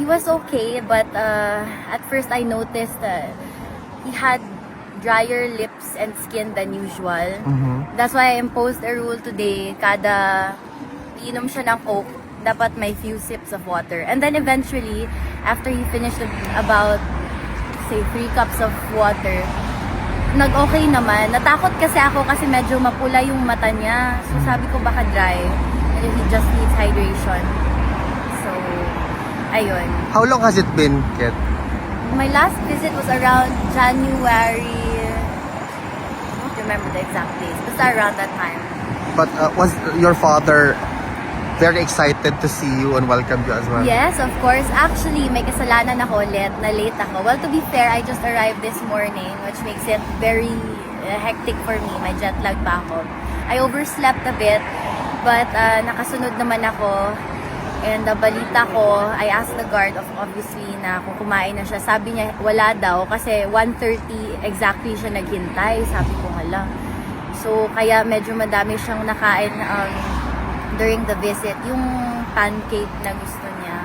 was okay, but at first I noticed he had drier lips and skin than usual. That's why I imposed a rule today, kada inom siya ng Coke, dapat may few sips of water. And then eventually, after he finished about, say, 3 cups of water, nag-okay naman. Natakot kasi ako kasi medyo mapula yung mata niya. So sabi ko baka dry. And he just needs hydration. So, ayun. How long has it been, Ket? My last visit was around January. I don't remember the exact days. Basta around that time. But was your father very excited to see you and welcome you as well? Yes, of course. Actually, may kasalanan ako ulit na late ako. Well, to be fair, I just arrived this morning, which makes it very hectic for me. May jet lag pa ako. I overslept a bit, but nakasunod naman ako. And balita ko, I asked the guard, obviously, na kung kumain na siya. Sabi niya, wala daw, kasi 1:30 exactly siya naghintay. Sabi ko, hala. So, kaya medyo madami siyang nakain during the visit. Yung pancake na gusto niya.